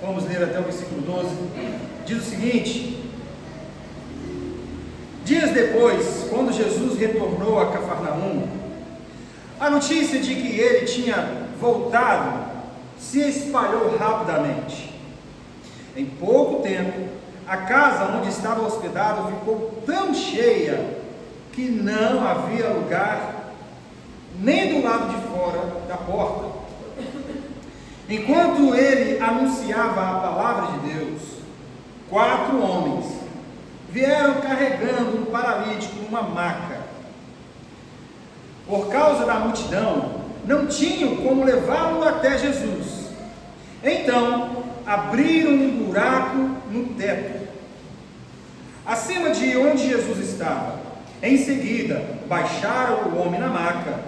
Vamos ler até o versículo 12. Diz o seguinte: dias depois, quando Jesus retornou a Cafarnaum, a notícia de que ele tinha voltado se espalhou rapidamente. Em pouco tempo, a casa onde estava hospedado ficou tão cheia que não havia lugar nem do lado de fora da porta. Enquanto ele anunciava a palavra de Deus, 4 homens vieram carregando um paralítico numa maca. Por causa da multidão, não tinham como levá-lo até Jesus. Então, abriram um buraco no teto, acima de onde Jesus estava. Em seguida, baixaram o homem na maca,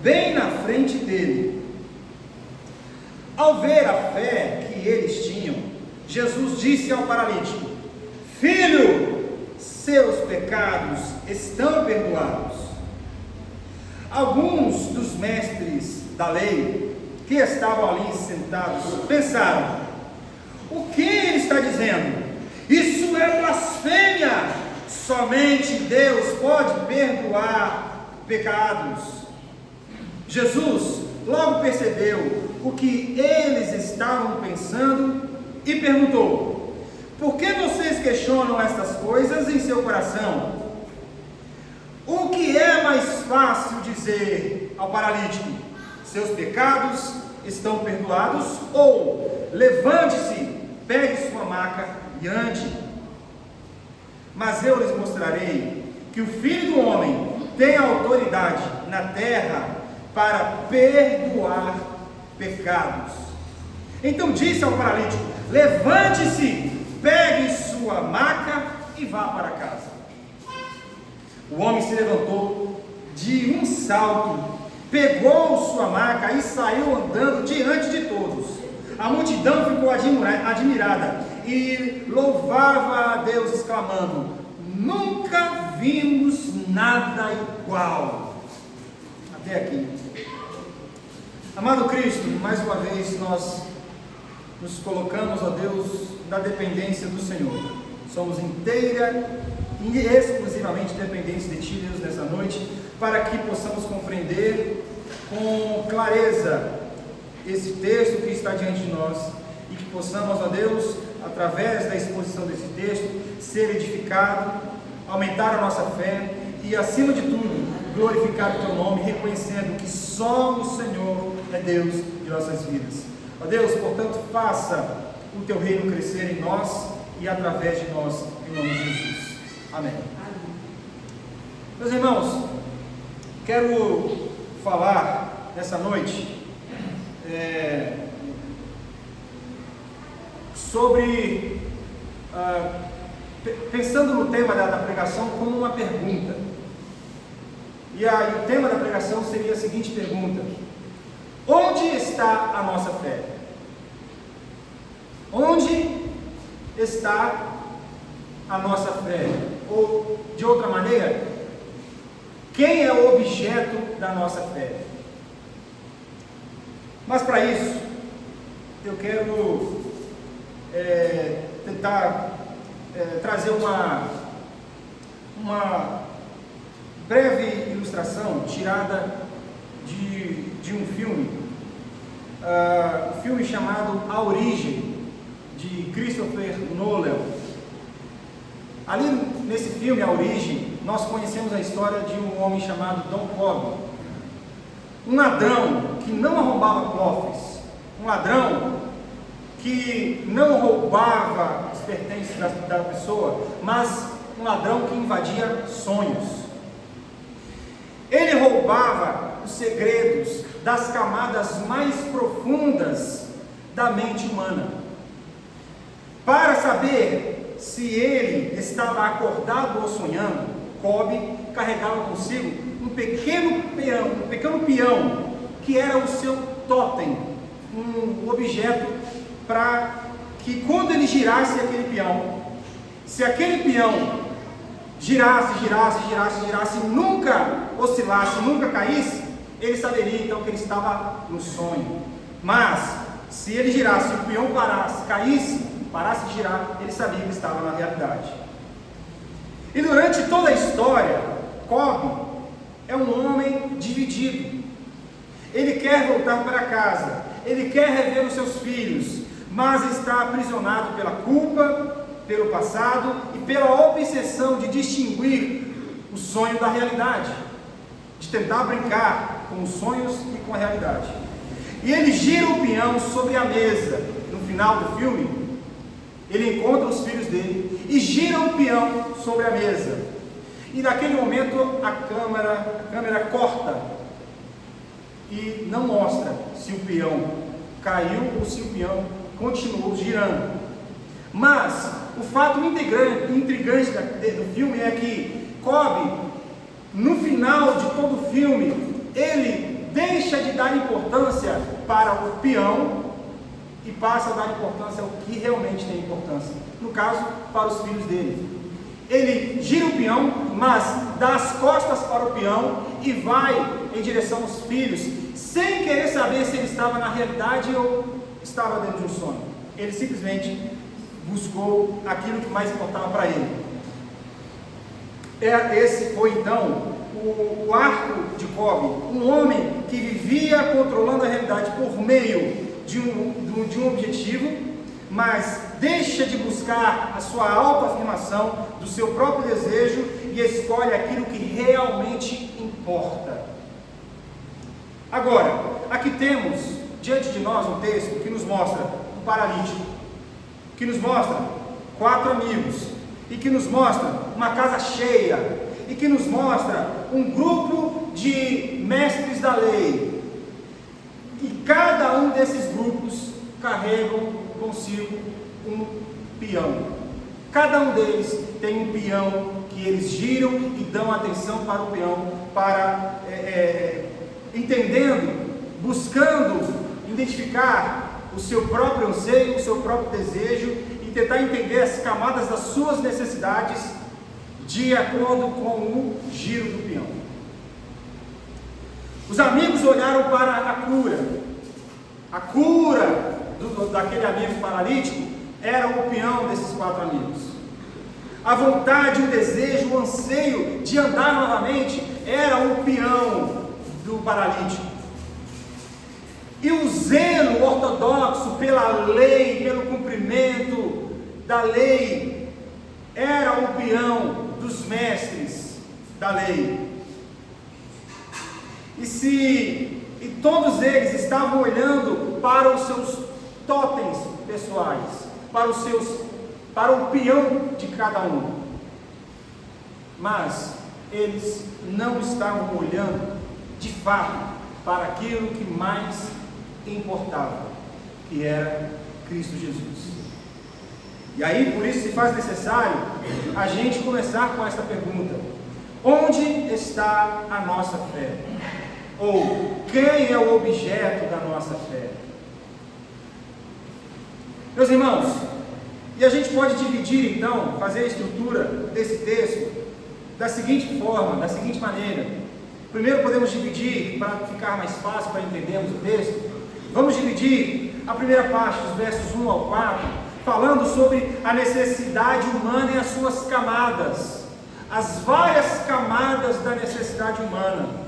bem na frente dele. Ao ver a fé que eles tinham, Jesus disse ao paralítico: filho, seus pecados estão perdoados. Alguns dos mestres da lei que estavam ali sentados pensaram: o que ele está dizendo? Isso é blasfêmia! Somente Deus pode perdoar pecados. Jesus logo percebeu o que eles estavam pensando e perguntou: por que vocês questionam estas coisas em seu coração? O que é mais fácil dizer ao paralítico: seus pecados estão perdoados? Ou levante-se, pegue sua maca e ande? Mas eu lhes mostrarei que o Filho do Homem tem autoridade na terra para perdoar pecados. Então disse ao paralítico: levante-se, pegue sua maca e vá para casa. O homem se levantou de um salto, pegou sua maca e saiu andando diante de todos. A multidão ficou admirada e louvava a Deus, exclamando: nunca vimos nada igual. Até aqui. Amado Cristo, mais uma vez nós nos colocamos, ó Deus, na dependência do Senhor. Somos inteira e exclusivamente dependentes de Ti, Deus, nessa noite, para que possamos compreender com clareza esse texto que está diante de nós e que possamos, ó Deus, através da exposição desse texto, ser edificado, aumentar a nossa fé e, acima de tudo, glorificar o Teu nome, reconhecendo que só o Senhor é Deus de nossas vidas. Ó Deus, portanto, faça o Teu reino crescer em nós e através de nós, em nome de Jesus. Amém. Meus irmãos, quero falar nessa noite sobre, pensando no tema da pregação como uma pergunta. E aí o tema da pregação seria a seguinte pergunta: onde está a nossa fé? Onde está a nossa fé? Ou, de outra maneira, quem é o objeto da nossa fé? Mas para isso, eu quero tentar trazer uma breve ilustração tirada de um filme, um filme chamado A Origem, de Christopher Nolan. Ali nesse filme, A Origem, nós conhecemos a história de um homem chamado Don Cobb, um ladrão que não arrombava cofres, um ladrão que não roubava os pertences da pessoa, mas um ladrão que invadia sonhos. Ele roubava os segredos das camadas mais profundas da mente humana. Para saber se ele estava acordado ou sonhando, Cobb carregava consigo um pequeno peão, que era o seu totem, um objeto para que quando ele girasse aquele peão, se aquele peão girasse, nunca oscilasse, nunca caísse, ele saberia então que ele estava no sonho. Mas se ele girasse, se o peão parasse de girar, ele sabia que estava na realidade. E durante toda a história, Cobb é um homem dividido. Ele quer voltar para casa, ele quer rever os seus filhos, mas está aprisionado pela culpa, pelo passado e pela obsessão de distinguir o sonho da realidade, de tentar brincar com os sonhos e com a realidade. E ele gira o peão sobre a mesa. No final do filme, ele encontra os filhos dele e gira o peão sobre a mesa. E naquele momento a câmera corta e não mostra se o peão caiu ou se o peão continuou girando. Mas o fato intrigante do filme é que Cobb, no final de todo o filme, ele deixa de dar importância para o peão e passa a dar importância ao que realmente tem importância, no caso, para os filhos dele. Ele gira o peão, mas dá as costas para o peão e vai em direção aos filhos, sem querer saber se ele estava na realidade ou estava dentro de um sonho. Ele simplesmente buscou aquilo que mais importava para ele. Esse foi então o arco de Cobb, um homem que vivia controlando a realidade por meio de um objetivo, mas deixa de buscar a sua autoafirmação do seu próprio desejo e escolhe aquilo que realmente importa. Agora, aqui temos diante de nós um texto que nos mostra um paralítico, que nos mostra 4 amigos, e que nos mostra uma casa cheia, e que nos mostra um grupo de mestres da lei, e cada um desses grupos carregam consigo um peão. Cada um deles tem um peão que eles giram e dão atenção para o peão, para entendendo, buscando identificar o seu próprio anseio, o seu próprio desejo e tentar entender as camadas das suas necessidades de acordo com o giro do peão. Os amigos olharam para a cura daquele amigo paralítico era o peão desses 4 amigos. A vontade, o desejo, o anseio de andar novamente era o peão do paralítico. E o zelo ortodoxo pela lei, pelo cumprimento da lei, era o peão dos mestres da lei. E todos eles estavam olhando para os seus totens pessoais, para o peão de cada um. Mas eles não estavam olhando de fato para aquilo que mais importava, que era Cristo Jesus. E aí, por isso se faz necessário a gente começar com esta pergunta: onde está a nossa fé? Ou quem é o objeto da nossa fé? Meus irmãos, e a gente pode dividir então, fazer a estrutura desse texto da seguinte forma, da seguinte maneira. Primeiro podemos dividir, para ficar mais fácil para entendermos o texto, vamos dividir a primeira parte, dos versos 1 ao 4, falando sobre a necessidade humana e as suas camadas, as várias camadas da necessidade humana.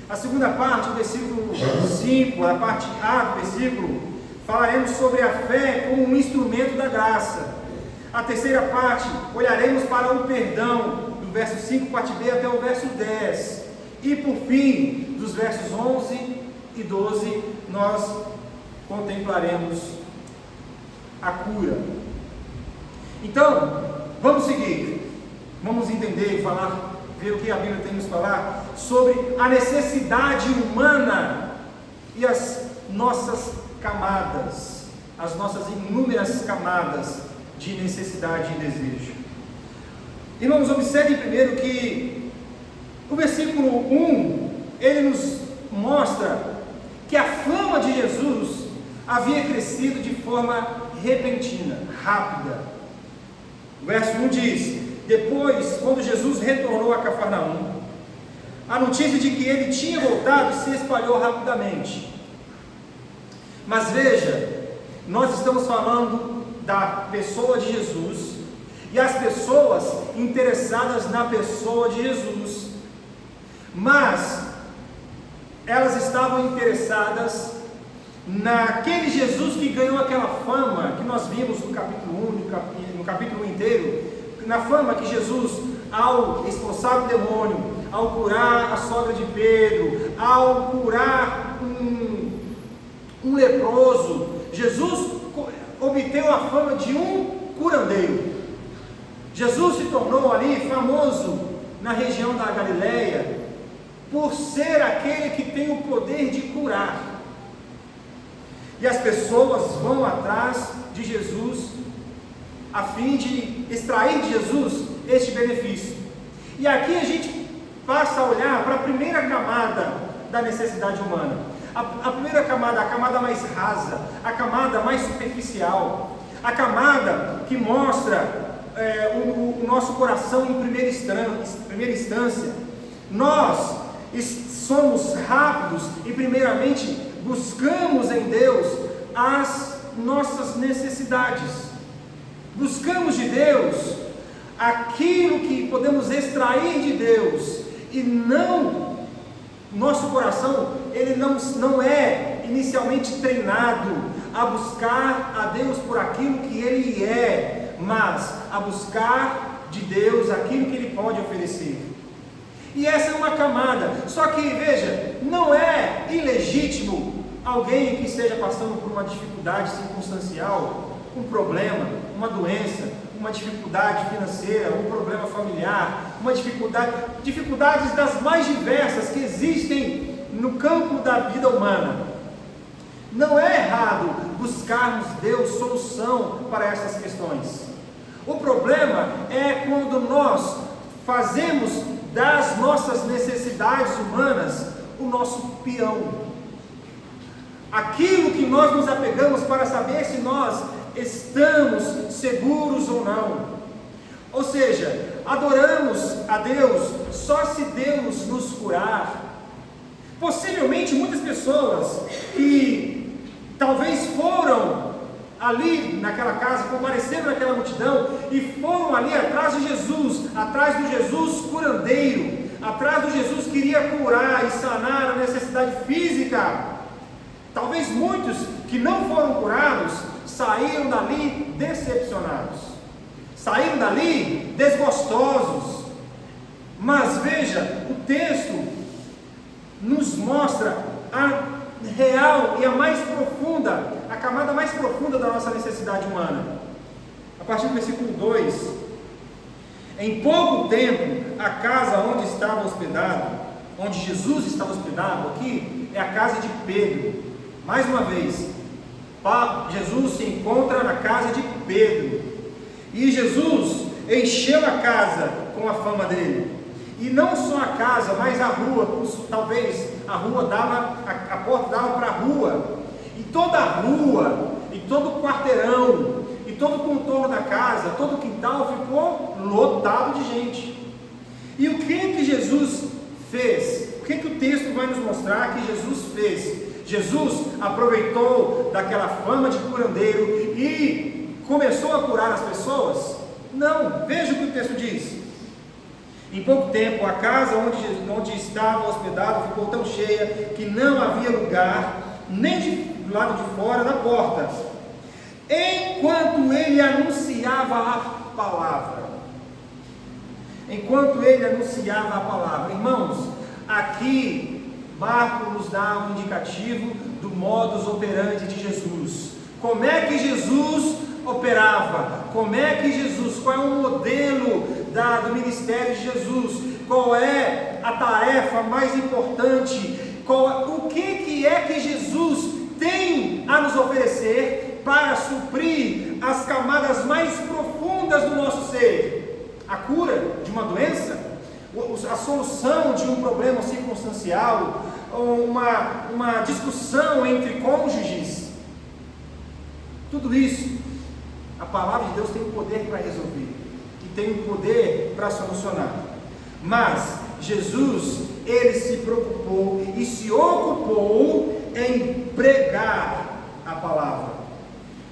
A segunda parte, o versículo 5, a parte A do versículo, falaremos sobre a fé como um instrumento da graça. A terceira parte, olharemos para o perdão, do verso 5, parte B, até o verso 10. E por fim, dos versos 11 e 12, nós contemplaremos a cura. Então, vamos seguir, vamos entender e falar, ver o que a Bíblia tem nos falar sobre a necessidade humana e as nossas camadas, as nossas inúmeras camadas de necessidade e desejo. Irmãos, observem primeiro que o versículo 1, ele nos mostra que a fama de Jesus havia crescido de forma repentina, rápida. O verso 1 diz: depois, quando Jesus retornou a Cafarnaum, a notícia de que ele tinha voltado se espalhou rapidamente. Mas veja nós estamos falando da pessoa de Jesus e as pessoas interessadas na pessoa de Jesus, mas elas estavam interessadas naquele Jesus que ganhou aquela fama que nós vimos no capítulo 1, no capítulo 1 inteiro, na fama que Jesus, ao expulsar o demônio, ao curar a sogra de Pedro, ao curar um leproso, Jesus obteve a fama de um curandeiro. Jesus se tornou ali famoso na região da Galileia por ser aquele que tem o poder de curar. E as pessoas vão atrás de Jesus a fim de extrair de Jesus este benefício. E aqui a gente passa a olhar para a primeira camada da necessidade humana. A primeira camada, a camada mais rasa, a camada mais superficial, a camada que mostra o nosso coração em primeira instância. Nós somos rápidos e primeiramente buscamos em Deus as nossas necessidades. Buscamos de Deus aquilo que podemos extrair de Deus, e nosso coração, ele não é inicialmente treinado a buscar a Deus por aquilo que Ele é, mas a buscar de Deus aquilo que Ele pode oferecer. E essa é uma camada. Só que, veja, não é ilegítimo alguém que esteja passando por uma dificuldade circunstancial, um problema, uma doença, uma dificuldade financeira, um problema familiar, dificuldades das mais diversas que existem no campo da vida humana. Não é errado buscarmos Deus solução para essas questões. O problema é quando nós fazemos das nossas necessidades humanas o nosso peão, aquilo que nós nos apegamos para saber se nós estamos seguros ou não. Ou seja, adoramos a Deus só se Deus nos curar. Possivelmente muitas pessoas que talvez foram ali naquela casa, compareceram naquela multidão e foram ali atrás de Jesus, atrás do Jesus curandeiro, atrás do Jesus que iria curar e sanar a necessidade física. Talvez muitos que não foram curados saíram dali decepcionados, saíram dali desgostosos. Mas veja, o texto nos mostra a real e a mais profunda, a camada mais profunda da nossa necessidade humana. A partir do versículo 2: em pouco tempo, a casa onde estava hospedado, onde Jesus estava hospedado, aqui é a casa de Pedro. Mais uma vez, Jesus se encontra na casa de Pedro, e Jesus encheu a casa com a fama dele. E não só a casa, mas a rua, talvez a rua dava, a porta dava para a rua, e toda a rua, e todo o quarteirão, e todo o contorno da casa, todo o quintal ficou lotado de gente. E o que Jesus fez? O que o texto vai nos mostrar que Jesus fez? Jesus aproveitou daquela fama de curandeiro e começou a curar as pessoas? Não, veja o que o texto diz. Em pouco tempo, a casa onde estava hospedado ficou tão cheia que não havia lugar nem do lado de fora da porta, enquanto ele anunciava a palavra. Enquanto ele anunciava a palavra. Irmãos, aqui Marcos nos dá um indicativo do modus operandi de Jesus. Como é que Jesus operava? Como é que Jesus, qual é o modelo do ministério de Jesus? Qual é a tarefa mais importante? O que é que Jesus tem a nos oferecer para suprir as camadas mais profundas do nosso ser? A cura de uma doença? A solução de um problema circunstancial? Uma discussão entre cônjuges? Tudo isso, a palavra de Deus tem o poder para resolver, e tem o poder para solucionar. Mas Jesus, ele se preocupou e se ocupou em pregar a palavra.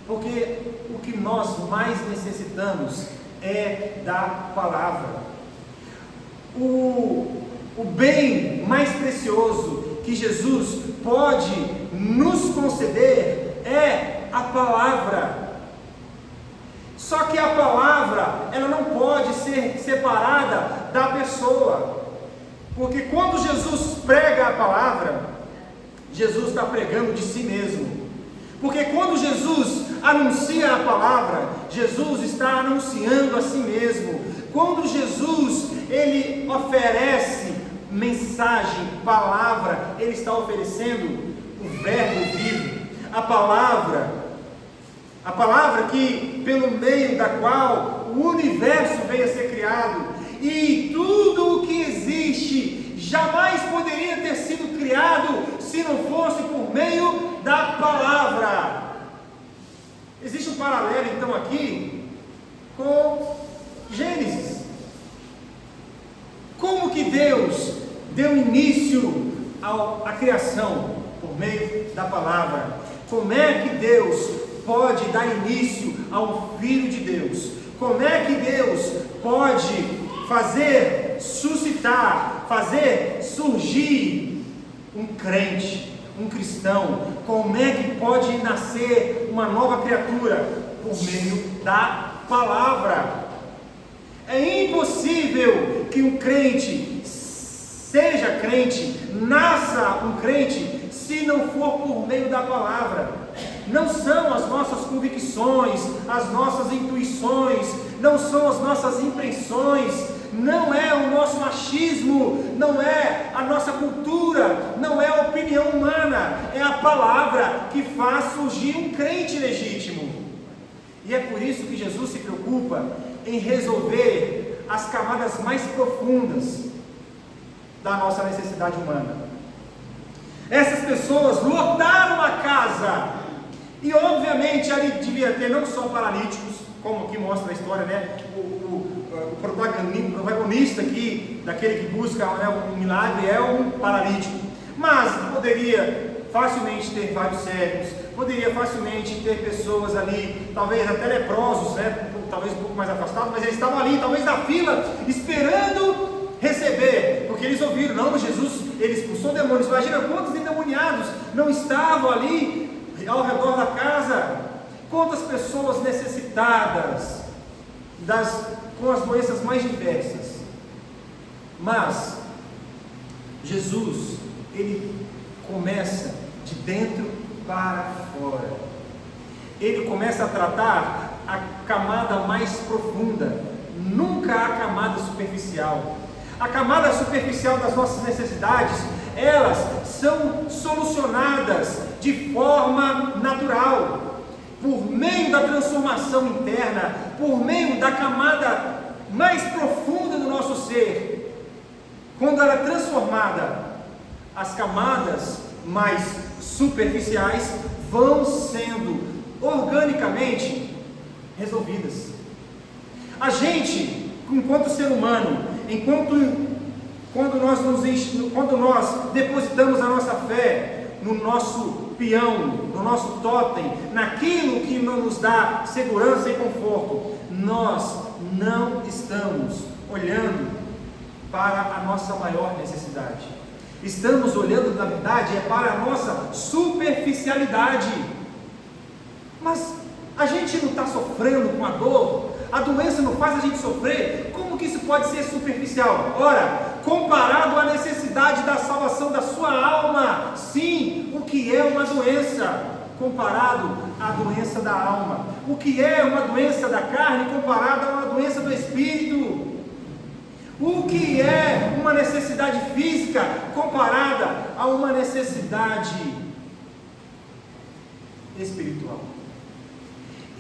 Porque o que nós mais necessitamos é da palavra. O bem mais precioso que Jesus pode nos conceder é a palavra. Só que a palavra, ela não pode ser separada da pessoa. Porque quando Jesus prega a palavra, Jesus está pregando de si mesmo. Porque quando Jesus anuncia a palavra, Jesus está anunciando a si mesmo. Quando Jesus, ele oferece mensagem, palavra, ele está oferecendo o verbo vivo. A palavra que, pelo meio da qual o universo veio a ser criado, e tudo o que existe jamais poderia ter sido criado se não fosse por meio da palavra. Existe um paralelo então aqui com Gênesis. Como que Deus deu início à criação? Por meio da palavra. Como é que Deus pode dar início ao Filho de Deus? Como é que Deus pode fazer suscitar, fazer surgir um crente, um cristão? Como é que pode nascer uma nova criatura? Por meio da palavra. É impossível que um crente seja crente, nasça um crente, se não for por meio da palavra. Não são as nossas convicções, as nossas intuições, não são as nossas impressões, não é o nosso achismo, não é a nossa cultura, não é a opinião humana, é a palavra que faz surgir um crente legítimo. E é por isso que Jesus se preocupa em resolver as camadas mais profundas da nossa necessidade humana. Essas pessoas lotaram a casa, e obviamente ali devia ter não só paralíticos, como aqui mostra a história, né? O protagonista aqui, daquele que busca, né, um milagre, é um paralítico, mas poderia facilmente ter vários cegos, poderia facilmente ter pessoas ali, talvez até leprosos, né? Talvez um pouco mais afastados, mas eles estavam ali, talvez na fila, esperando receber, porque eles ouviram, não, Jesus, ele expulsou demônios. Imagina quantos endemoniados não estavam ali ao redor da casa, quantas pessoas necessitadas, com as doenças mais diversas. Mas Jesus, ele começa de dentro para fora. Ele começa a tratar a camada mais profunda, nunca a camada superficial. A camada superficial das nossas necessidades, elas são solucionadas de forma natural, por meio da transformação interna, por meio da camada mais profunda do nosso ser. Quando ela é transformada, as camadas mais superficiais vão sendo organicamente resolvidas. A gente, enquanto ser humano, quando nós depositamos a nossa fé no nosso peão, no nosso totem, naquilo que não nos dá segurança e conforto, nós não estamos olhando para a nossa maior necessidade. Estamos olhando, na verdade, para a nossa superficialidade. Mas a gente não está sofrendo com a dor? A doença não faz a gente sofrer? Como que isso pode ser superficial? Ora, comparado à necessidade da salvação da sua alma, sim, o que é uma doença comparado à doença da alma? O que é uma doença da carne comparado a uma doença do espírito? O que é uma necessidade física comparada a uma necessidade espiritual?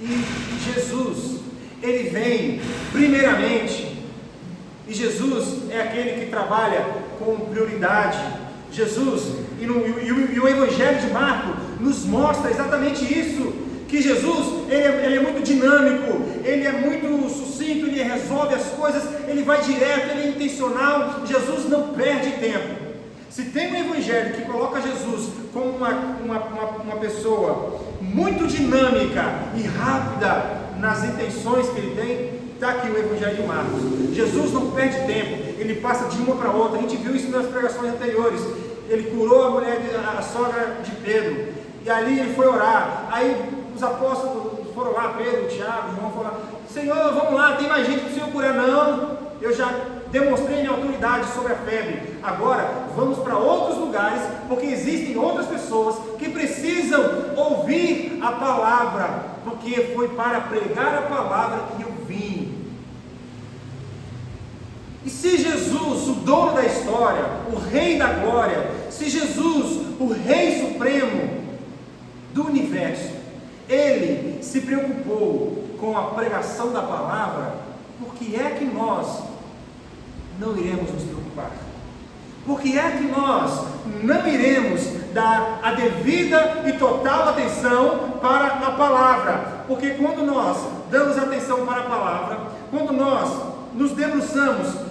E Jesus, ele vem primeiramente, e Jesus é aquele que trabalha com prioridade. Jesus, e o Evangelho de Marcos nos mostra exatamente isso, que Jesus, ele é muito dinâmico, ele é muito sucinto, ele resolve as coisas, ele vai direto, ele é intencional. Jesus não perde tempo. Se tem um evangelho que coloca Jesus como uma pessoa muito dinâmica e rápida nas intenções que ele tem, está aqui o evangelho de Marcos. Jesus não perde tempo, ele passa de uma para outra. A gente viu isso nas pregações anteriores. Ele curou a mulher, a sogra de Pedro, e ali ele foi orar. Aí os apóstolos foram lá, Pedro, Tiago, João, foram lá: Senhor, vamos lá, tem mais gente que o Senhor curar? Não, eu já demonstrei minha autoridade sobre a febre. Agora vamos para outros lugares, porque existem outras pessoas que precisam ouvir a palavra, porque foi para pregar a palavra que eu vim. E se Jesus, o dono da história, o rei da glória, se Jesus, o rei supremo do universo, ele se preocupou com a pregação da palavra, por que é que nós não iremos nos preocupar? Por que é que nós não iremos dar a devida e total atenção para a palavra? Porque quando nós damos atenção para a palavra, quando nós nos debruçamos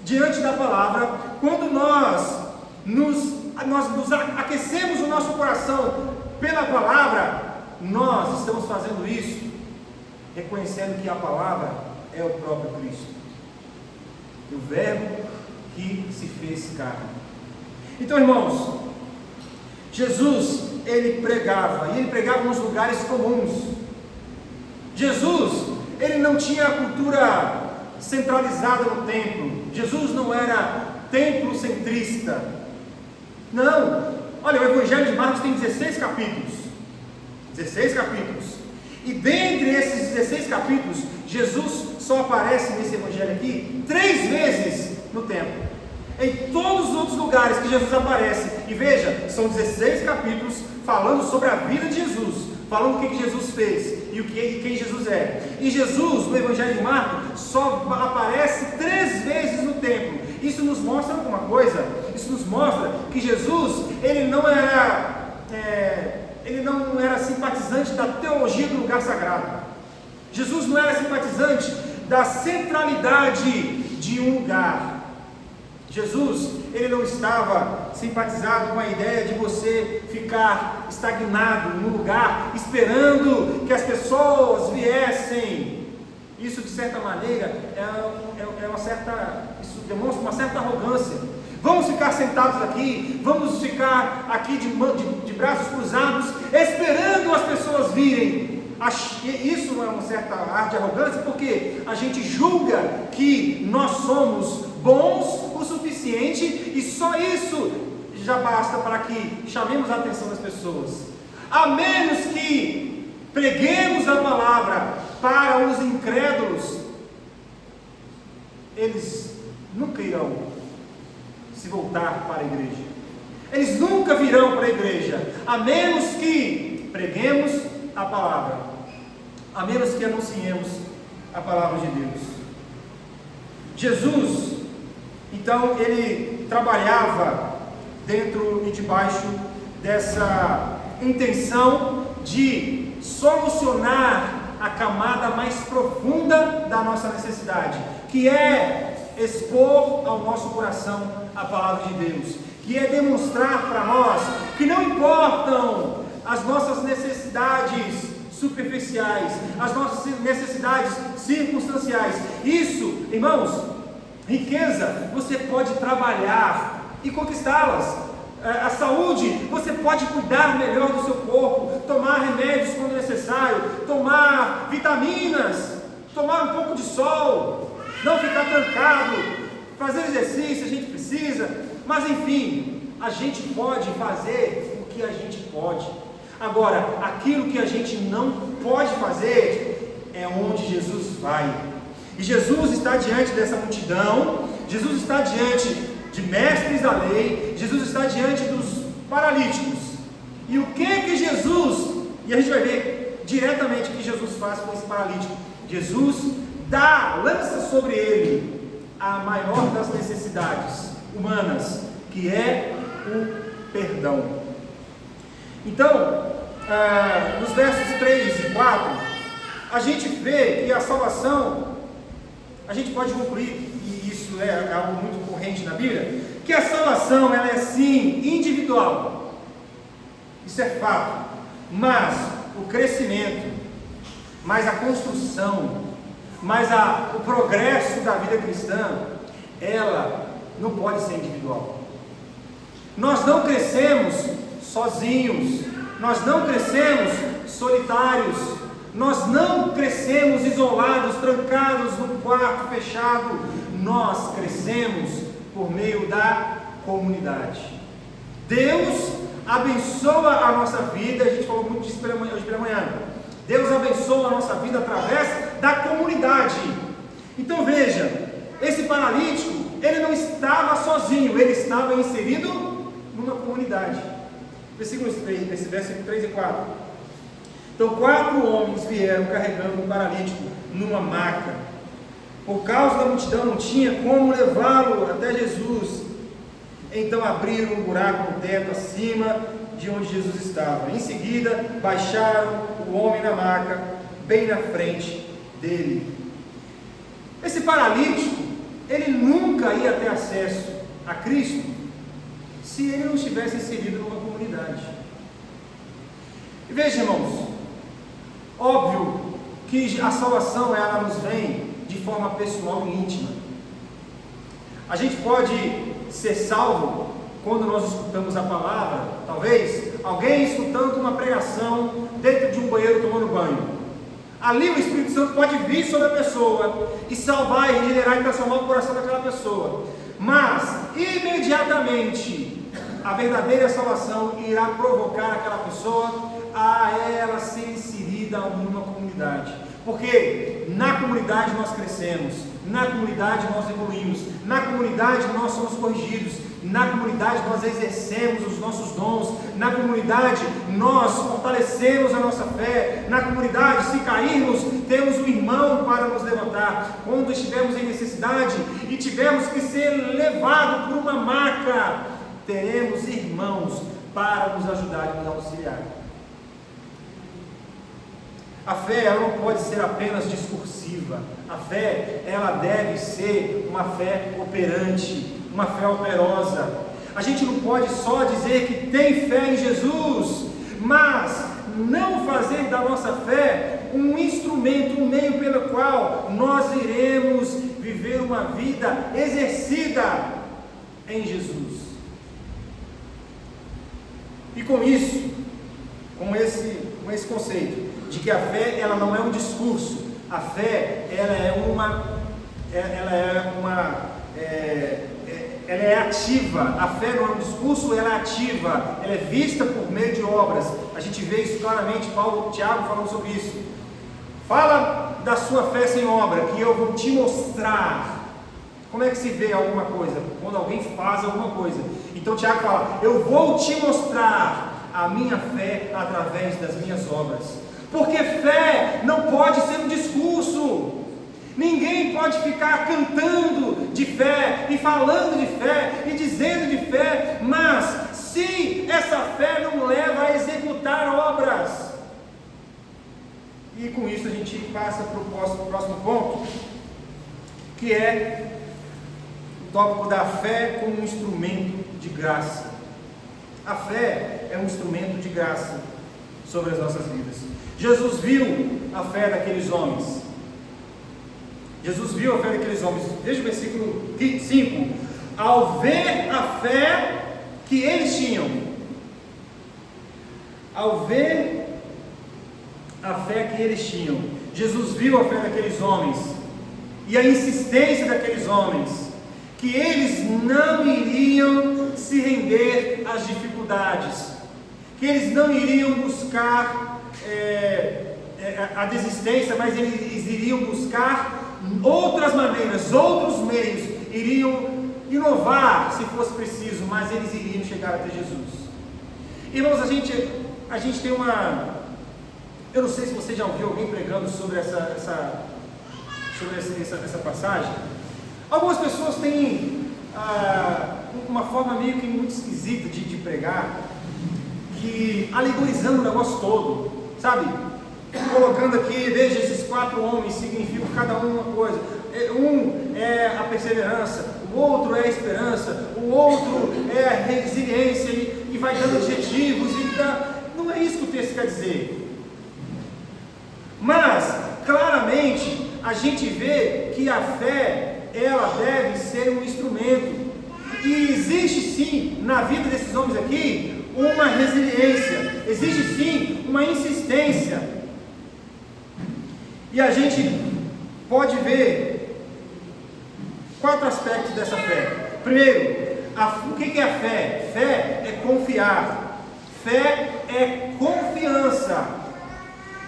diante da palavra, quando nós aquecemos o nosso coração pela palavra, nós estamos fazendo isso reconhecendo que a palavra é o próprio Cristo, o Verbo que se fez carne. Então, irmãos, Jesus, ele pregava, e ele pregava nos lugares comuns. Jesus, ele não tinha a cultura centralizada no templo. Jesus não era templo-centrista. Não. Olha, o Evangelho de Marcos tem 16 capítulos. 16 capítulos. E dentre esses 16 capítulos, Jesus só aparece nesse Evangelho aqui 3 vezes no templo. Em todos os outros lugares que Jesus aparece, e veja, são 16 capítulos falando sobre a vida de Jesus, falando o que Jesus fez e quem Jesus é. E Jesus, no Evangelho de Marcos, só aparece 3 vezes no templo. Isso nos mostra alguma coisa? Isso nos mostra que Jesus, ele não era simpatizante da teologia do lugar sagrado. Jesus não era simpatizante da centralidade de um lugar. Jesus, ele não estava simpatizado com a ideia de você ficar estagnado num lugar, esperando que as pessoas viessem. Isso, de certa maneira, isso demonstra uma certa arrogância. Vamos ficar sentados aqui, vamos ficar aqui de braços cruzados, esperando as pessoas virem. Isso é uma certa ar de arrogância, porque a gente julga que nós somos bons o suficiente e só isso já basta para que chamemos a atenção das pessoas. A menos que preguemos a palavra para os incrédulos, eles nunca irão se voltar para a igreja. Eles nunca virão para a igreja, a menos que preguemos a palavra, a menos que anunciemos a palavra de Deus. Jesus, então, ele trabalhava dentro e debaixo dessa intenção de solucionar a camada mais profunda da nossa necessidade, que é expor ao nosso coração a palavra de Deus, que é demonstrar para nós que não importam as nossas necessidades superficiais, as nossas necessidades circunstanciais. Isso, irmãos, riqueza, você pode trabalhar e conquistá-las. A saúde, você pode cuidar melhor do seu corpo, tomar remédios quando necessário, tomar vitaminas, tomar um pouco de sol, não ficar trancado, fazer exercício, a gente precisa, mas enfim, a gente pode fazer o que a gente pode. Agora, aquilo que a gente não pode fazer é onde Jesus vai. E Jesus está diante dessa multidão, Jesus está diante de mestres da lei, Jesus está diante dos paralíticos. E o que Jesus, e a gente vai ver diretamente o que Jesus faz com esse paralítico. Jesus lança sobre ele a maior das necessidades humanas, que é o perdão. Então, nos versos 3 e 4, a gente vê que a salvação, a gente pode concluir, e isso é algo muito corrente na Bíblia, que a salvação ela é sim individual, isso é fato, mas o crescimento, mas a construção, mas o progresso da vida cristã, ela não pode ser individual. Nós não crescemos sozinhos, nós não crescemos solitários, nós não crescemos isolados, trancados num quarto fechado, nós crescemos por meio da comunidade. Deus abençoa a nossa vida, a gente falou muito disso hoje pela manhã. Deus abençoa a nossa vida através da comunidade. Então veja, esse paralítico, ele não estava sozinho, ele estava inserido numa comunidade. Versículos 3 e 4. Então 4 homens vieram carregando um paralítico numa maca. Por causa da multidão não tinha como levá-lo até Jesus. Então abriram um buraco no teto acima de onde Jesus estava. Em seguida baixaram o homem na maca, bem na frente dele. Esse paralítico, ele nunca ia ter acesso a Cristo se ele não estivesse inserido numa comunidade. E veja, irmãos, óbvio que a salvação ela nos vem de forma pessoal e íntima. A gente pode ser salvo quando nós escutamos a palavra, talvez alguém escutando uma pregação dentro de um banheiro tomando banho. Ali o Espírito Santo pode vir sobre a pessoa e salvar, e regenerar e transformar o coração daquela pessoa. Mas imediatamente a verdadeira salvação irá provocar aquela pessoa a ela ser inserida numa comunidade. Porque na comunidade nós crescemos, na comunidade nós evoluímos, na comunidade nós somos corrigidos, na comunidade nós exercemos os nossos dons, na comunidade nós fortalecemos a nossa fé, na comunidade, se cairmos, temos um irmão para nos levantar. Quando estivermos em necessidade e tivermos que ser levados por uma maca, teremos irmãos para nos ajudar e nos auxiliar. A fé ela não pode ser apenas discursiva. A fé ela deve ser uma fé operante, uma fé operosa. A gente não pode só dizer que tem fé em Jesus, mas não fazer da nossa fé um instrumento, um meio pelo qual nós iremos viver uma vida exercida em Jesus. E com isso, com esse conceito de que a fé ela não é um discurso, a fé ela é ativa. A fé não é um discurso, ela é ativa, ela é vista por meio de obras. A gente vê isso claramente, Tiago falando sobre isso. Fala da sua fé sem obra, que eu vou te mostrar. Como é que se vê alguma coisa? Quando alguém faz alguma coisa. Então Tiago fala, eu vou te mostrar a minha fé através das minhas obras. Porque fé não pode ser um discurso. Ninguém pode ficar cantando de fé e falando de fé e dizendo de fé, mas se essa fé não leva a executar obras. E com isso a gente passa para o próximo ponto, que é o tópico da fé como um instrumento de graça. A fé é um instrumento de graça sobre as nossas vidas. Jesus viu a fé daqueles homens. Jesus viu a fé daqueles homens. Veja o versículo 5. Ao ver a fé que eles tinham. Ao ver a fé que eles tinham. Jesus viu a fé daqueles homens. E a insistência daqueles homens. Que eles não iriam se render às dificuldades. Que eles não iriam buscar a desistência, mas eles iriam buscar outras maneiras, outros meios, iriam inovar se fosse preciso, mas eles iriam chegar até Jesus. Irmãos, a gente tem uma... Eu não sei se você já ouviu alguém pregando sobre essa passagem. Algumas pessoas têm uma forma meio que muito esquisita de pregar, que alegorizando o negócio todo, sabe? Colocando aqui, veja, esses 4 homens significam cada um uma coisa. Um é a perseverança, o o outro é a esperança, o outro é a resiliência, e vai dando adjetivos, não é isso que o texto quer dizer. Mas, claramente, a gente vê que a fé, ela deve ser um instrumento, e existe sim, na vida desses homens aqui, uma resiliência, existe sim uma insistência, e a gente pode ver 4 aspectos dessa fé. Primeiro, o que é a fé? Fé é confiar, fé é confiança.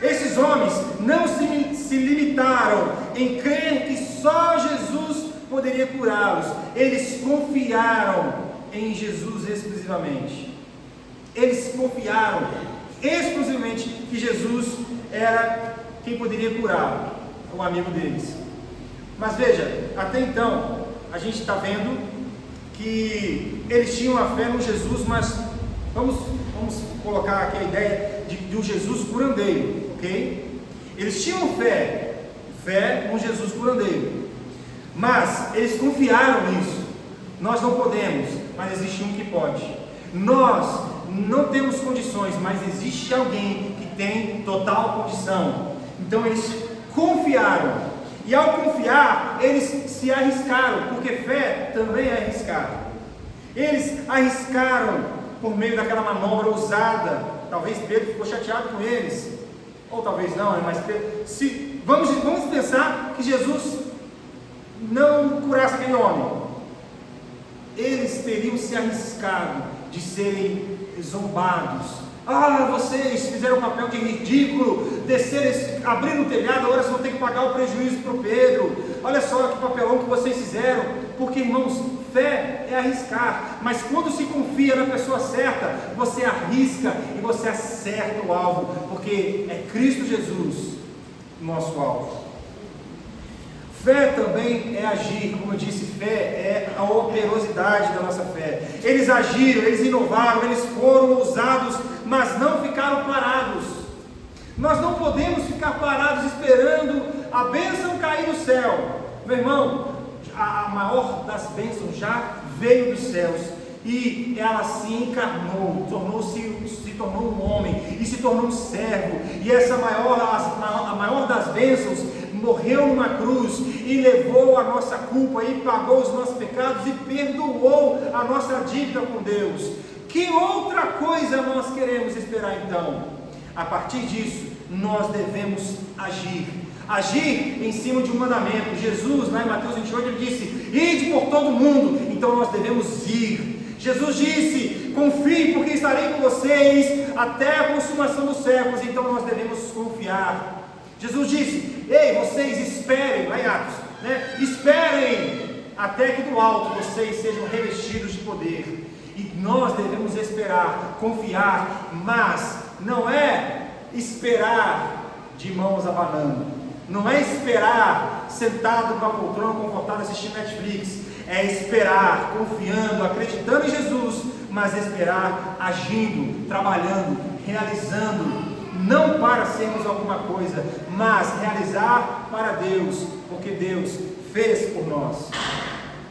Esses homens não se limitaram em crer que só Jesus poderia curá-los, eles confiaram em Jesus exclusivamente. Eles confiaram exclusivamente que Jesus era quem poderia curar o amigo deles. Mas veja, até então, a gente está vendo que eles tinham a fé no Jesus, mas vamos colocar aqui a ideia de um Jesus curandeiro, ok? Eles tinham fé no Jesus curandeiro, mas eles confiaram nisso. Nós não podemos, mas existe um que pode. Nós não temos condições, mas existe alguém que tem total condição. Então eles confiaram, e ao confiar, eles se arriscaram, porque fé também é arriscar. Eles arriscaram por meio daquela manobra ousada. Talvez Pedro ficou chateado com eles, ou talvez não, mas vamos pensar que Jesus não curasse aquele homem. Eles teriam se arriscado de serem zombados. Vocês fizeram um papel de ridículo, abrir o telhado, agora vocês vão ter que pagar o prejuízo para o Pedro. Olha só que papelão que vocês fizeram. Porque, irmãos, fé é arriscar, mas quando se confia na pessoa certa, você arrisca e você acerta o alvo, porque é Cristo Jesus nosso alvo. Fé também é agir, como eu disse, fé é a operosidade da nossa fé. Eles agiram, eles inovaram, eles foram ousados, mas não ficaram parados. Nós não podemos ficar parados esperando a bênção cair do céu. Meu irmão, a maior das bênçãos já veio dos céus, e ela se encarnou, se tornou um homem, e se tornou um servo, e essa a maior das bênçãos morreu numa cruz, e levou a nossa culpa, e pagou os nossos pecados, e perdoou a nossa dívida com Deus. Que outra coisa nós queremos esperar então? A partir disso, nós devemos agir em cima de um mandamento. Jesus, lá em Mateus 28, ele disse: ide por todo mundo. Então nós devemos ir. Jesus disse: confie, porque estarei com vocês até a consumação dos séculos. Então nós devemos confiar. Jesus disse: ei, vocês esperem, lá em Atos, esperem até que do alto vocês sejam revestidos de poder. E nós devemos esperar, confiar, mas não é esperar de mãos abanando, não é esperar sentado numa poltrona confortável assistindo Netflix, é esperar confiando, acreditando em Jesus, mas esperar agindo, trabalhando, realizando, não para sermos alguma coisa, mas realizar para Deus, porque Deus fez por nós.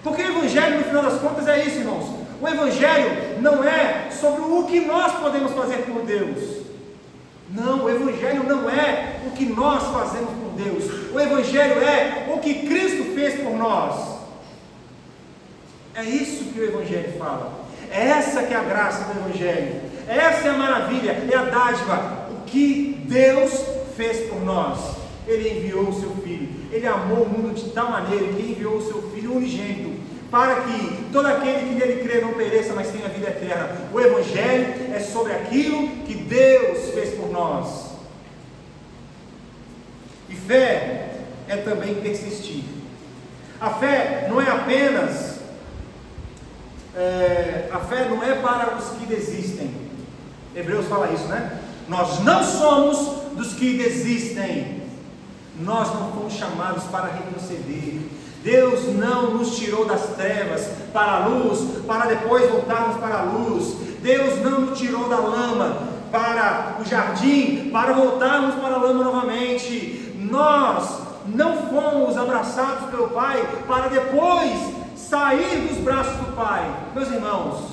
Porque o Evangelho, no final das contas, é isso, irmãos. O Evangelho não é sobre o que nós podemos fazer por Deus. Não, o Evangelho não é o que nós fazemos por Deus. O Evangelho é o que Cristo fez por nós. É isso que o Evangelho fala. É essa que é a graça do Evangelho. Essa é a maravilha, é a dádiva. O que Deus fez por nós. Ele enviou o seu Filho. Ele amou o mundo de tal maneira que enviou o seu Filho unigênito, para que todo aquele que nele crê não pereça, mas tenha vida eterna. O Evangelho é sobre aquilo que Deus fez por nós. E fé é também persistir. A fé não é apenas, a fé não é para os que desistem. Hebreus fala isso, né? Nós não somos dos que desistem. Nós não fomos chamados para retroceder. Deus não nos tirou das trevas para a luz, para depois voltarmos para a luz. Deus não nos tirou da lama para o jardim, para voltarmos para a lama novamente. Nós não fomos abraçados pelo Pai para depois sair dos braços do Pai. Meus irmãos,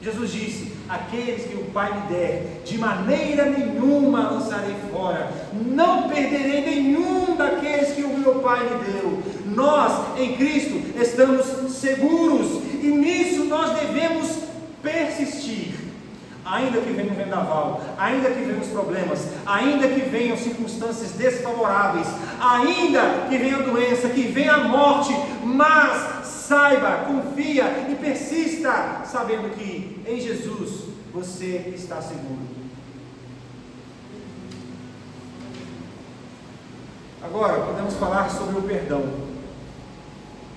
Jesus disse: aqueles que o Pai me der, de maneira nenhuma lançarei fora, não perderei nenhum daqueles que o meu Pai me deu. Nós, em Cristo, estamos seguros, e nisso nós devemos persistir. Ainda que venha um vendaval, ainda que venham os problemas, ainda que venham circunstâncias desfavoráveis, ainda que venha a doença, que venha a morte, mas saiba, confia e persista, sabendo que em Jesus você está seguro. Agora podemos falar sobre o perdão.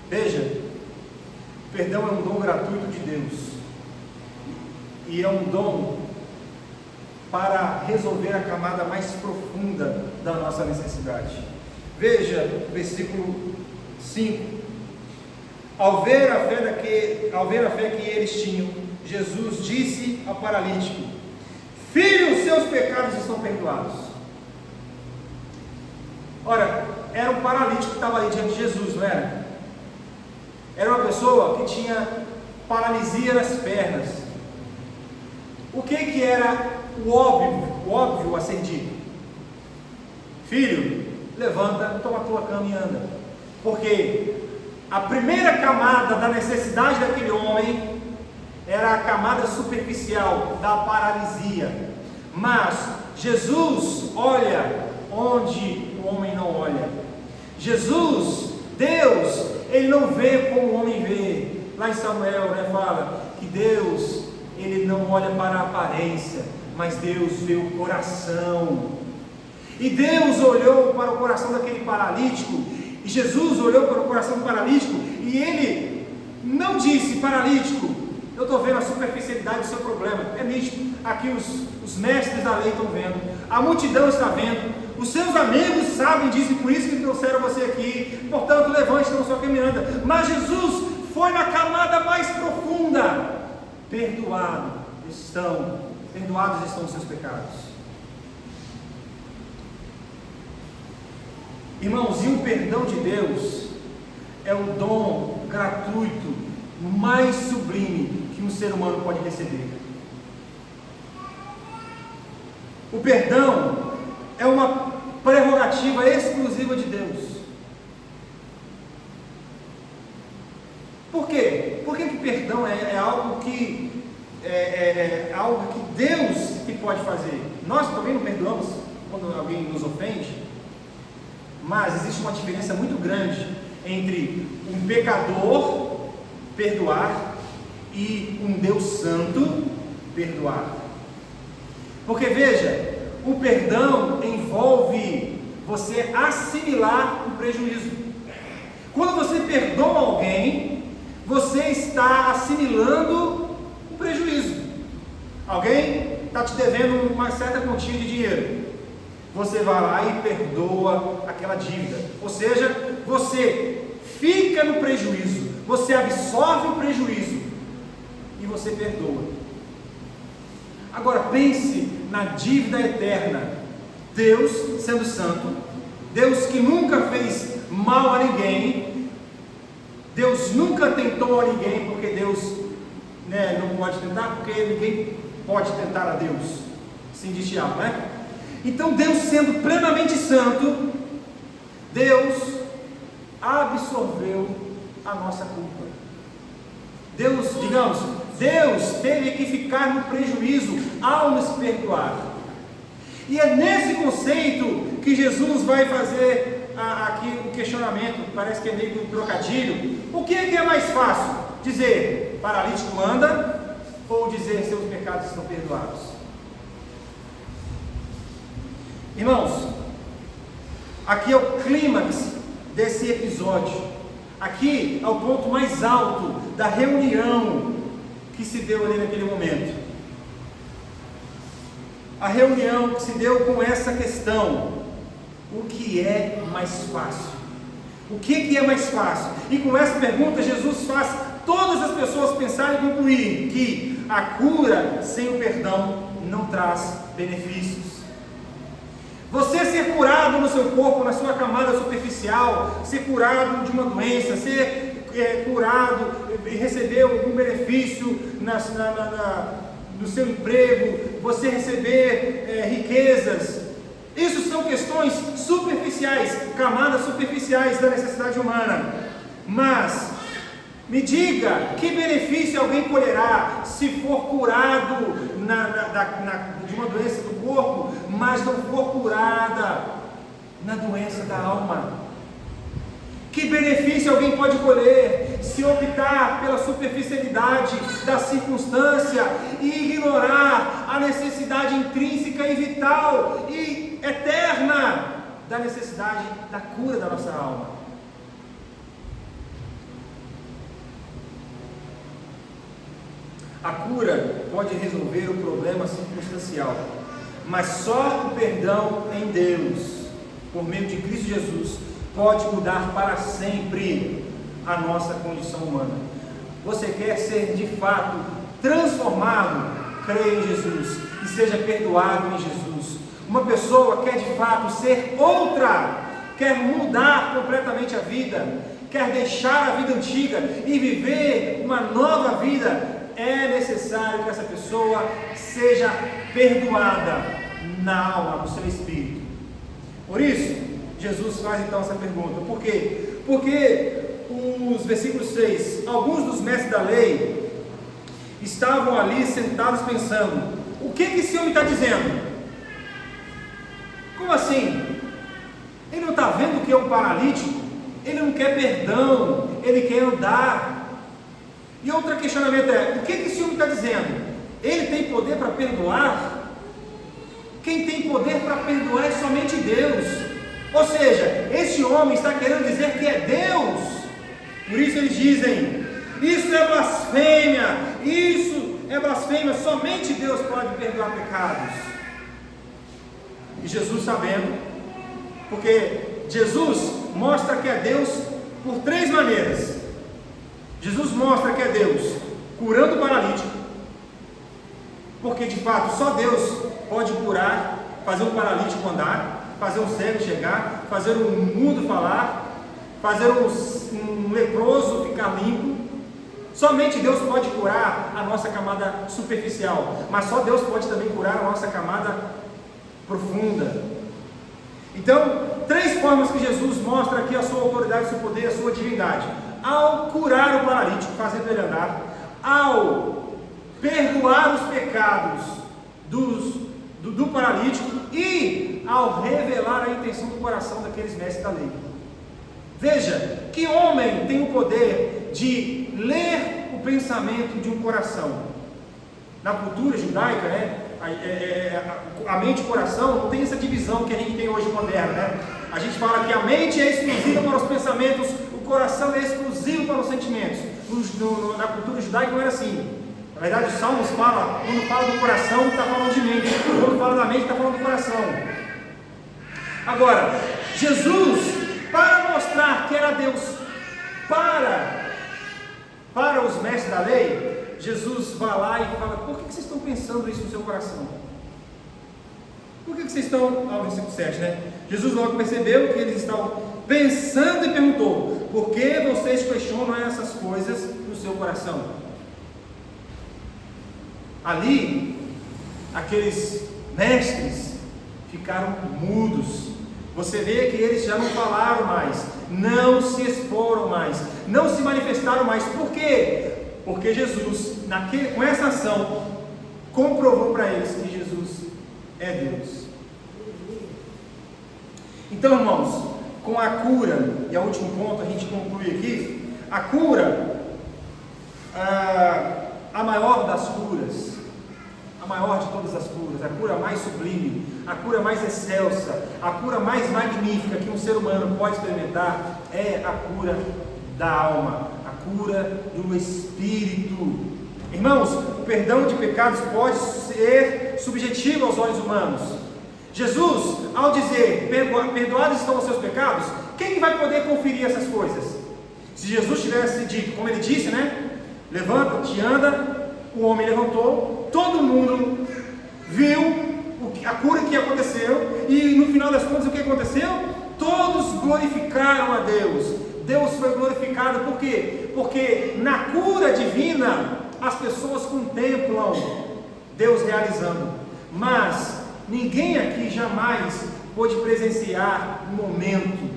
Veja, o perdão é um dom gratuito de Deus, e é um dom para resolver a camada mais profunda da nossa necessidade. Veja o versículo 5. Ao ver a fé que eles tinham, Jesus disse ao paralítico: filho, os seus pecados estão perdoados. Ora, era um paralítico que estava ali diante de Jesus, não era? Era uma pessoa que tinha paralisia nas pernas. O que era o óbvio a ser dito? Filho, levanta, toma a tua cama e anda. Porque a primeira camada da necessidade daquele homem era a camada superficial da paralisia. Mas Jesus olha onde o homem não olha. Jesus, Deus, Ele não vê como o homem vê. Lá em Samuel, fala que Deus, Ele não olha para a aparência, mas Deus vê o coração. E Deus olhou para o coração daquele paralítico, e Jesus olhou para o coração do paralítico, e Ele não disse: paralítico, eu estou vendo a superficialidade do seu problema, é nítido, aqui os mestres da lei estão vendo, a multidão está vendo, os seus amigos sabem disso, e por isso que trouxeram você aqui, portanto levante, não só caminhando. Mas Jesus foi na camada mais profunda. Perdoados estão os seus pecados. Irmãos, e o perdão de Deus é o dom gratuito mais sublime que um ser humano pode receber. O perdão é uma prerrogativa exclusiva de Deus. Por quê? Porque o perdão é algo que algo que Deus que pode fazer. Nós também não perdoamos quando alguém nos ofende, mas existe uma diferença muito grande entre um pecador perdoar e um Deus santo perdoar. Porque veja, o perdão envolve você assimilar um prejuízo. Quando você perdoa alguém, você está assimilando um prejuízo. Alguém está te devendo uma certa quantia de dinheiro, você vai lá e perdoa aquela dívida, ou seja, você fica no prejuízo, você absorve o prejuízo e você perdoa. Agora pense na dívida eterna. Deus sendo santo, Deus que nunca fez mal a ninguém, Deus nunca tentou a ninguém, porque Deus não pode tentar, porque ninguém pode tentar a Deus, assim diz Tiago, Então Deus sendo plenamente santo, Deus absorveu a nossa culpa. Deus teve que ficar no prejuízo ao nos perdoar. E é nesse conceito que Jesus vai fazer aqui um questionamento, parece que é meio que um trocadilho. O que é mais fácil? Dizer, paralítico anda, ou dizer, seus pecados estão perdoados? Irmãos, aqui é o clímax desse episódio. Aqui é o ponto mais alto da reunião que se deu ali naquele momento. A reunião que se deu com essa questão: o que é mais fácil? O que é mais fácil? E com essa pergunta Jesus faz todas as pessoas pensarem e concluir que a cura sem o perdão não traz benefícios. Você ser curado no seu corpo, na sua camada superficial, ser curado de uma doença, ser curado e receber algum benefício no seu emprego, você receber riquezas. Isso são questões superficiais, camadas superficiais da necessidade humana. Mas me diga, que benefício alguém colherá se for curado de uma doença do corpo, mas não for curada na doença da alma? Que benefício alguém pode colher se optar pela superficialidade da circunstância e ignorar a necessidade intrínseca e vital e eterna da necessidade da cura da nossa alma? A cura pode resolver o problema circunstancial, mas só o perdão em Deus, por meio de Cristo Jesus, pode mudar para sempre a nossa condição humana. Você quer ser de fato transformado? Creia em Jesus e seja perdoado em Jesus. Uma pessoa quer de fato ser outra, quer mudar completamente a vida, quer deixar a vida antiga e viver uma nova vida. É necessário que essa pessoa seja perdoada na alma, no seu espírito. Por isso, Jesus faz então essa pergunta. Por quê? Porque os versículos 6, alguns dos mestres da lei estavam ali sentados pensando: o que esse homem está dizendo? Como assim? Ele não está vendo que é um paralítico? Ele não quer perdão, ele quer andar. E outro questionamento é: o que esse homem está dizendo? Ele tem poder para perdoar? Quem tem poder para perdoar é somente Deus. Ou seja, esse homem está querendo dizer que é Deus. Por isso eles dizem: isso é blasfêmia, isso é blasfêmia, somente Deus pode perdoar pecados. E Jesus, sabendo, porque Jesus mostra que é Deus por três maneiras. Jesus mostra que é Deus curando o paralítico, porque de fato só Deus pode curar, fazer um paralítico andar, fazer um cego chegar, fazer um mudo falar, fazer um leproso ficar limpo. Somente Deus pode curar a nossa camada superficial, mas só Deus pode também curar a nossa camada profunda. Então, três formas que Jesus mostra aqui a sua autoridade, o seu poder, a sua divindade: ao curar o paralítico, fazendo ele andar, ao perdoar os pecados do paralítico e ao revelar a intenção do coração daqueles mestres da lei. Veja, que homem tem o poder de ler o pensamento de um coração? Na cultura judaica, né, a mente e o coração não tem essa divisão que a gente tem hoje moderna, né? A gente fala que a mente é exclusiva para os pensamentos, o coração é exclusivo para os sentimentos. Na cultura judaica não era assim. Na verdade, os Salmos fala, quando fala do coração, está falando de mente. Quando fala da mente, está falando do coração. Agora, Jesus, para mostrar que era Deus, para os mestres da lei, Jesus vai lá e fala: por que vocês estão pensando isso no seu coração? Por que vocês estão... versículo 7, né? Jesus logo percebeu que eles estavam pensando e perguntou: por que vocês questionam essas coisas no seu coração? Ali, aqueles mestres ficaram mudos. Você vê que eles já não falaram mais, não se exporam mais, não se manifestaram mais. Por quê? Porque Jesus, com essa ação, comprovou para eles que Jesus é Deus. Então, irmãos, com a cura, e é o último ponto, a gente conclui aqui, a cura, a maior das curas, a maior de todas as curas, a cura mais sublime, a cura mais excelsa, a cura mais magnífica que um ser humano pode experimentar é a cura da alma, a cura do espírito. Irmãos, o perdão de pecados pode ser subjetivo aos olhos humanos. Jesus, ao dizer: perdoados estão os seus pecados, quem que vai poder conferir essas coisas? Se Jesus tivesse dito, como ele disse, né? Levanta-te e anda, o homem levantou, todo mundo viu a cura que aconteceu, e no final das contas o que aconteceu? Todos glorificaram a Deus. Deus foi glorificado. Por quê? Porque na cura divina as pessoas contemplam Deus realizando, mas ninguém aqui jamais pôde presenciar um momento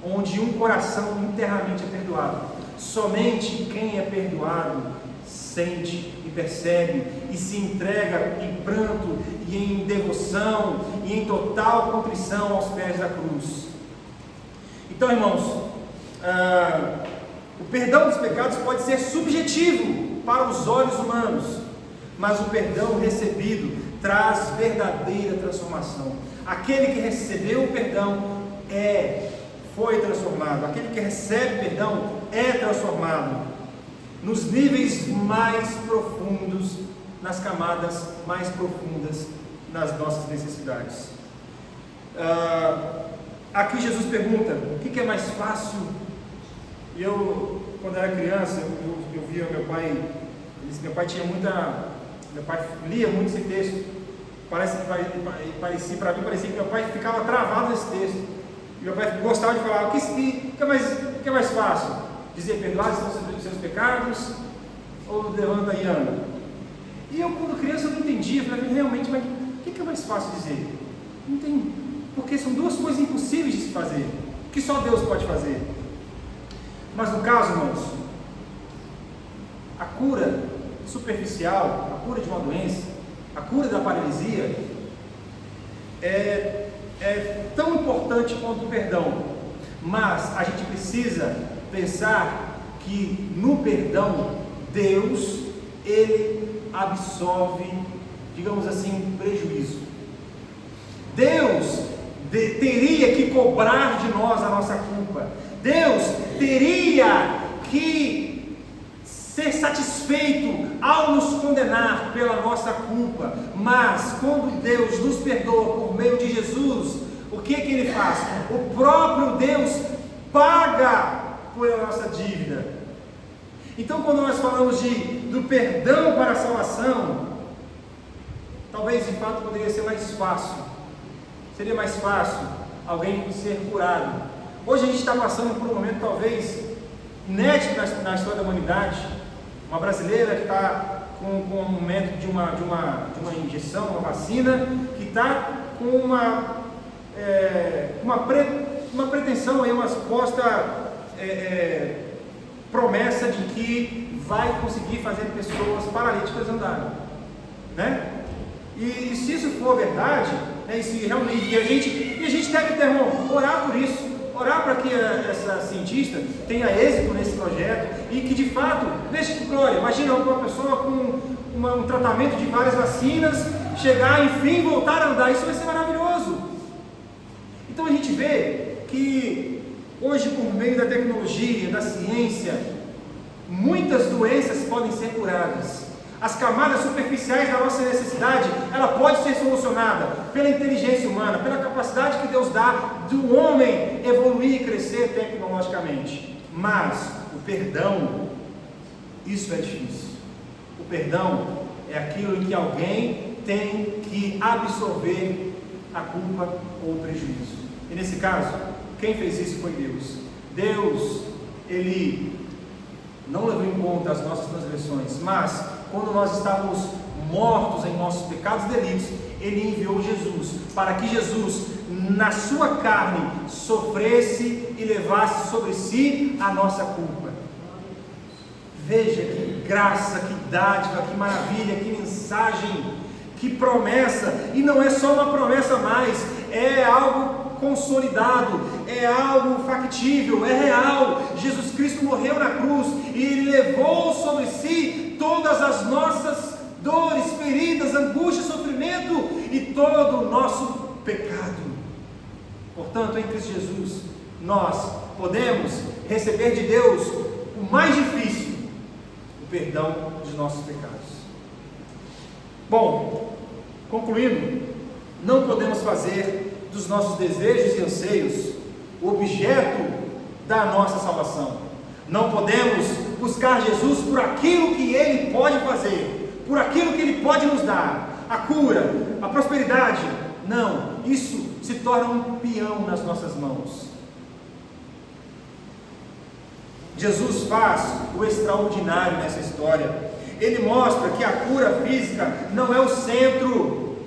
onde um coração inteiramente é perdoado. Somente quem é perdoado sente e percebe e se entrega em pranto e em devoção e em total contrição aos pés da cruz. Então, irmãos, o perdão dos pecados pode ser subjetivo para os olhos humanos, mas o perdão recebido traz verdadeira transformação. Aquele que recebeu o perdão foi transformado. Aquele que recebe perdão é transformado nos níveis mais profundos, nas camadas mais profundas nas nossas necessidades. Aqui Jesus pergunta: o que é mais fácil? E eu, quando era criança, eu via meu pai. Meu pai lia muito esse texto. Parecia que meu pai ficava travado nesse texto. E meu pai gostava de falar: o que é mais fácil? Dizer: perdoados são os seus pecados, ou levanta e anda? E eu, quando criança, eu não entendia. Eu falei: realmente, mas o que é mais fácil dizer? Não tem, porque são duas coisas impossíveis de se fazer, que só Deus pode fazer. Mas no caso, irmãos, a cura superficial, a cura de uma doença, a cura da paralisia é tão importante quanto o perdão. Mas a gente precisa pensar que no perdão, Deus, Ele absolve, digamos assim, prejuízo. Deus teria que cobrar de nós a nossa culpa. Deus teria que ser satisfeito ao nos condenar pela nossa culpa. Mas quando Deus nos perdoa por meio de Jesus, o que Ele faz? O próprio Deus paga por nossa dívida. Então, quando nós falamos do perdão para a salvação, talvez de fato poderia ser mais fácil. Seria mais fácil alguém ser curado. Hoje a gente está passando por um momento talvez inédito na história da humanidade. Uma brasileira que está com um momento de uma injeção, uma vacina, que está com uma pretensão, uma suposta promessa de que vai conseguir fazer pessoas paralíticas andarem, né? E se isso for verdade, né, e se realmente a gente deve, irmão, orar por isso, orar para que essa cientista tenha êxito nesse projeto e que de fato, veja que glória, imagina uma pessoa com um tratamento de várias vacinas, chegar, enfim, voltar a andar, isso vai ser maravilhoso. Então a gente vê que hoje, por meio da tecnologia, da ciência, muitas doenças podem ser curadas. As camadas superficiais da nossa necessidade, ela pode ser solucionada pela inteligência humana, pela capacidade que Deus dá do homem evoluir e crescer tecnologicamente. Mas o perdão, isso é difícil. O perdão é aquilo em que alguém tem que absorver a culpa ou o prejuízo. E nesse caso, quem fez isso foi Deus. Deus, Ele não levou em conta as nossas transgressões, mas quando nós estávamos mortos em nossos pecados e delitos, Ele enviou Jesus, para que Jesus, na sua carne, sofresse e levasse sobre si a nossa culpa. Veja que graça, que dádiva, que maravilha, que mensagem, que promessa. E não é só uma promessa mais, é algo consolidado, é algo factível, é real. Jesus Cristo morreu na cruz e Ele levou sobre si todas as nossas dores, feridas, angústia, sofrimento e todo o nosso pecado. Portanto, em Cristo Jesus, nós podemos receber de Deus o mais difícil, o perdão de nossos pecados. Bom, concluindo, não podemos fazer dos nossos desejos e anseios o objeto da nossa salvação. Não podemos buscar Jesus por aquilo que Ele pode fazer, por aquilo que Ele pode nos dar, a cura, a prosperidade. Não, isso se torna um peão nas nossas mãos. Jesus faz o extraordinário nessa história. Ele mostra que a cura física não é o centro,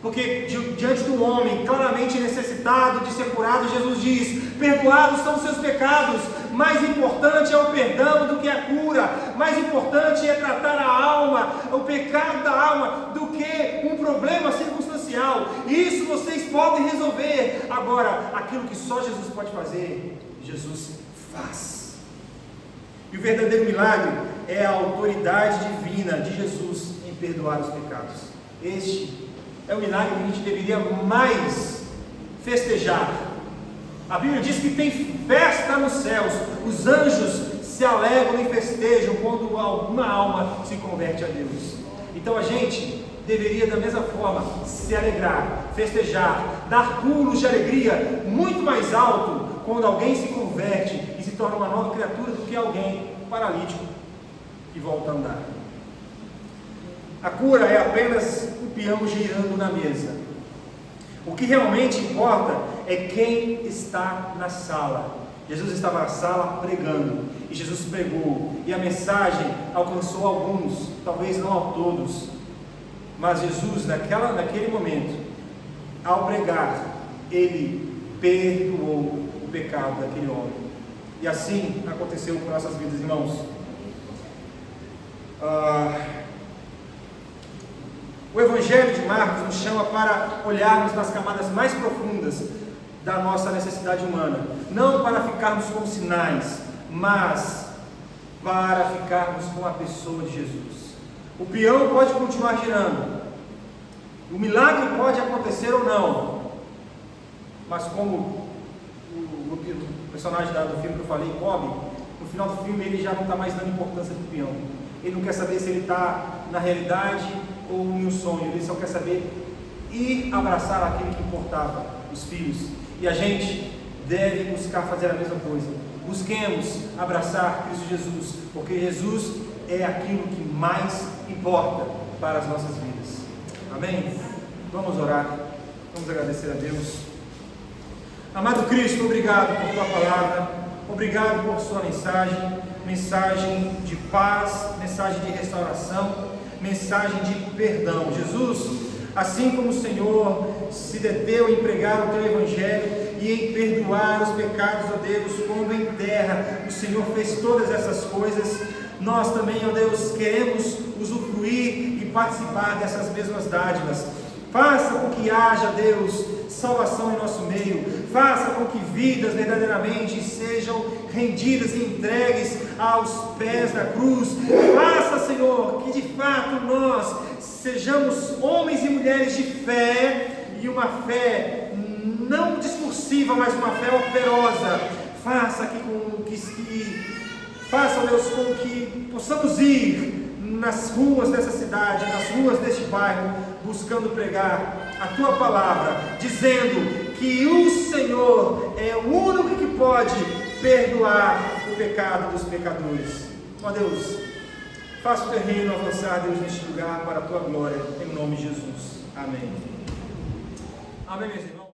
porque diante do homem claramente necessitado de ser curado, Jesus diz: perdoados são os seus pecados. Mais importante é o perdão do que a cura, mais importante é tratar a alma, o pecado da alma, do que um problema circunstancial. Isso vocês podem resolver. Agora, aquilo que só Jesus pode fazer, Jesus faz. E o verdadeiro milagre é a autoridade divina de Jesus em perdoar os pecados. Este é o milagre que a gente deveria mais festejar. A Bíblia diz que tem festa nos céus, os anjos se alegram e festejam quando alguma alma se converte a Deus. Então a gente deveria da mesma forma se alegrar, festejar, dar pulos de alegria muito mais alto quando alguém se converte e se torna uma nova criatura do que alguém paralítico que volta a andar. A cura é apenas o peão girando na mesa. O que realmente importa é quem está na sala. Jesus estava na sala pregando, e Jesus pregou, e a mensagem alcançou alguns, talvez não a todos, mas Jesus naquele momento, ao pregar, ele perdoou o pecado daquele homem. E assim aconteceu com nossas vidas, irmãos. O Evangelho de Marcos nos chama para olharmos nas camadas mais profundas da nossa necessidade humana, não para ficarmos com sinais, mas para ficarmos com a pessoa de Jesus. O peão pode continuar girando, o milagre pode acontecer ou não, mas como o personagem do filme que eu falei, Kobe, no final do filme ele já não está mais dando importância para o peão. Ele não quer saber se ele está na realidade ou em um sonho, ele só quer saber ir abraçar aquele que importava, os filhos. E a gente deve buscar fazer a mesma coisa. Busquemos abraçar Cristo Jesus, porque Jesus é aquilo que mais importa para as nossas vidas. Amém? Vamos orar, vamos agradecer a Deus. Amado Cristo, obrigado por tua palavra, obrigado por sua mensagem de paz, mensagem de restauração, mensagem de perdão. Jesus, assim como o Senhor se deteu em pregar o teu Evangelho e em perdoar os pecados, ó Deus, quando em terra o Senhor fez todas essas coisas, nós também, ó Deus, queremos usufruir e participar dessas mesmas dádivas. Faça com que haja, Deus, salvação em nosso meio. Faça com que vidas verdadeiramente sejam rendidas e entregues aos pés da cruz. Faça, Senhor, que de fato nós sejamos homens e mulheres de fé, e uma fé não discursiva, mas uma fé operosa. Faça Deus, com que possamos ir nas ruas dessa cidade, nas ruas deste bairro, buscando pregar a tua palavra, dizendo que o Senhor é o único que pode perdoar o pecado dos pecadores. Ó Deus, faça o teu reino avançar, Deus, neste lugar, para a tua glória, em nome de Jesus. Amém. Amém, meus irmãos.